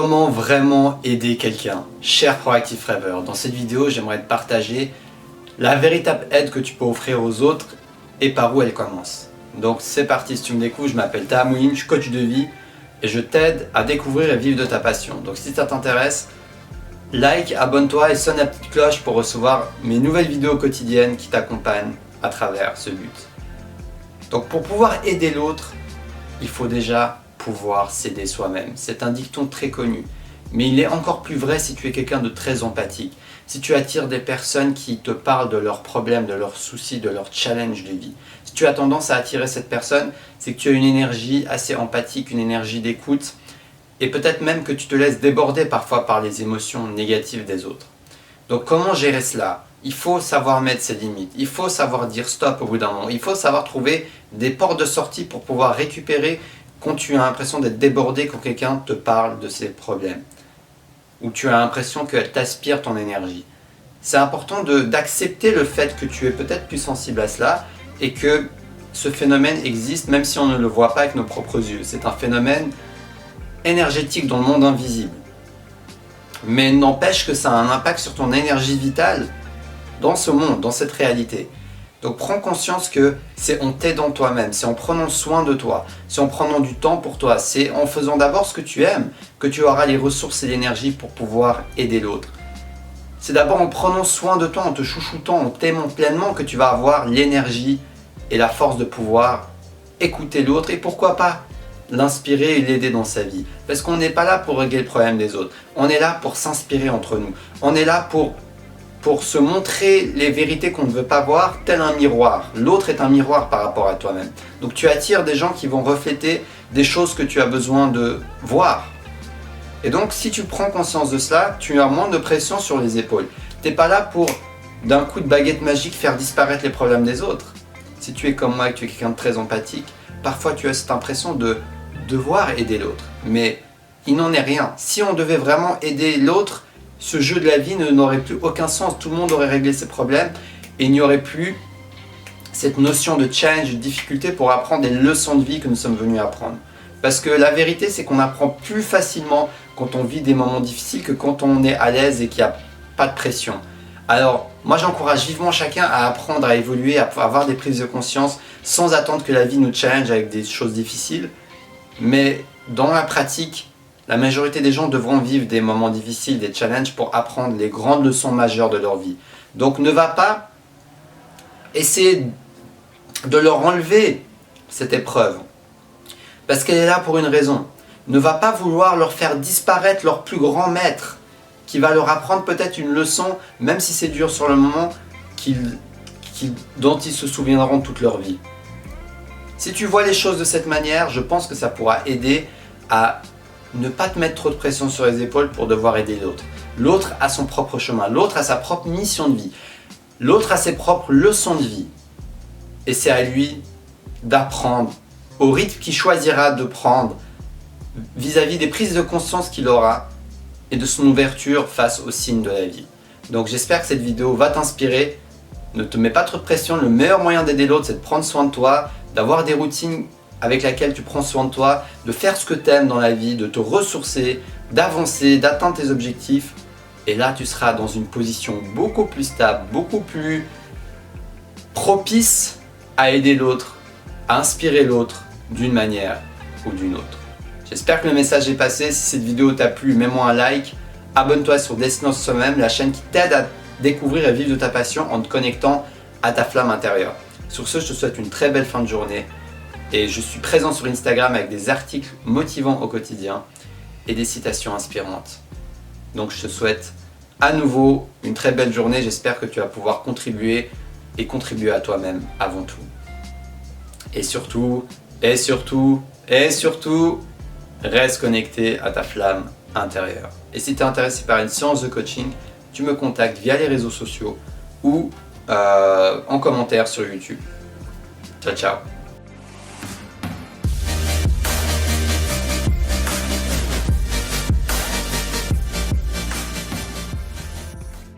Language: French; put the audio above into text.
Comment vraiment aider quelqu'un? Cher Proactive Rêveur, dans cette vidéo, j'aimerais te partager la véritable aide que tu peux offrir aux autres et par où elle commence. Donc c'est parti, si tu me découvres, je m'appelle Taha Mouline, je suis coach de vie et je t'aide à découvrir et vivre de ta passion. Donc si ça t'intéresse, like, abonne-toi et sonne la petite cloche pour recevoir mes nouvelles vidéos quotidiennes qui t'accompagnent à travers ce but. Donc pour pouvoir aider l'autre, il faut déjà pouvoir s'aider soi-même. C'est un dicton très connu, mais il est encore plus vrai si tu es quelqu'un de très empathique. Si tu attires des personnes qui te parlent de leurs problèmes, de leurs soucis, de leurs challenges de vie. Si tu as tendance à attirer cette personne, c'est que tu as une énergie assez empathique, une énergie d'écoute, et peut-être même que tu te laisses déborder parfois par les émotions négatives des autres. Donc comment gérer cela? Il faut savoir mettre ses limites, il faut savoir dire stop au bout d'un moment, il faut savoir trouver des portes de sortie pour pouvoir récupérer quand tu as l'impression d'être débordé quand quelqu'un te parle de ses problèmes, ou tu as l'impression qu'elle t'aspire ton énergie. C'est important d'accepter le fait que tu es peut-être plus sensible à cela et que ce phénomène existe même si on ne le voit pas avec nos propres yeux. C'est un phénomène énergétique dans le monde invisible. Mais n'empêche que ça a un impact sur ton énergie vitale dans ce monde, dans cette réalité. Donc prends conscience que c'est en t'aidant toi-même, c'est en prenant soin de toi, c'est en prenant du temps pour toi, c'est en faisant d'abord ce que tu aimes que tu auras les ressources et l'énergie pour pouvoir aider l'autre. C'est d'abord en prenant soin de toi, en te chouchoutant, en t'aimant pleinement que tu vas avoir l'énergie et la force de pouvoir écouter l'autre et pourquoi pas l'inspirer et l'aider dans sa vie. Parce qu'on n'est pas là pour régler le problème des autres, on est là pour s'inspirer entre nous, on est là pour se montrer les vérités qu'on ne veut pas voir, tel un miroir. L'autre est un miroir par rapport à toi-même. Donc tu attires des gens qui vont refléter des choses que tu as besoin de voir. Et donc si tu prends conscience de cela, tu as moins de pression sur les épaules. Tu n'es pas là pour, d'un coup de baguette magique, faire disparaître les problèmes des autres. Si tu es comme moi et que tu es quelqu'un de très empathique, parfois tu as cette impression de devoir aider l'autre. Mais il n'en est rien. Si on devait vraiment aider l'autre, ce jeu de la vie n'aurait plus aucun sens, tout le monde aurait réglé ses problèmes et il n'y aurait plus cette notion de challenge, de difficulté pour apprendre des leçons de vie que nous sommes venus apprendre. Parce que la vérité, c'est qu'on apprend plus facilement quand on vit des moments difficiles que quand on est à l'aise et qu'il n'y a pas de pression. Alors, moi j'encourage vivement chacun à apprendre, à évoluer, à avoir des prises de conscience sans attendre que la vie nous challenge avec des choses difficiles. Mais dans la pratique, la majorité des gens devront vivre des moments difficiles, des challenges pour apprendre les grandes leçons majeures de leur vie. Donc ne va pas essayer de leur enlever cette épreuve, parce qu'elle est là pour une raison. Ne va pas vouloir leur faire disparaître leur plus grand maître, qui va leur apprendre peut-être une leçon, même si c'est dur sur le moment, dont ils se souviendront toute leur vie. Si tu vois les choses de cette manière, je pense que ça pourra aider à ne pas te mettre trop de pression sur les épaules pour devoir aider l'autre. L'autre a son propre chemin, l'autre a sa propre mission de vie, l'autre a ses propres leçons de vie. Et c'est à lui d'apprendre au rythme qu'il choisira de prendre vis-à-vis des prises de conscience qu'il aura et de son ouverture face aux signes de la vie. Donc j'espère que cette vidéo va t'inspirer. Ne te mets pas trop de pression, le meilleur moyen d'aider l'autre, c'est de prendre soin de toi, d'avoir des routines avec laquelle tu prends soin de toi, de faire ce que tu aimes dans la vie, de te ressourcer, d'avancer, d'atteindre tes objectifs. Et là, tu seras dans une position beaucoup plus stable, beaucoup plus propice à aider l'autre, à inspirer l'autre d'une manière ou d'une autre. J'espère que le message est passé. Si cette vidéo t'a plu, mets-moi un like. Abonne-toi sur Destination Soi-même, la chaîne qui t'aide à découvrir et vivre de ta passion en te connectant à ta flamme intérieure. Sur ce, je te souhaite une très belle fin de journée. Et je suis présent sur Instagram avec des articles motivants au quotidien et des citations inspirantes. Donc je te souhaite à nouveau une très belle journée. J'espère que tu vas pouvoir contribuer et contribuer à toi-même avant tout. Et surtout, reste connecté à ta flamme intérieure. Et si tu es intéressé par une séance de coaching, tu me contactes via les réseaux sociaux ou en commentaire sur YouTube. Ciao, ciao!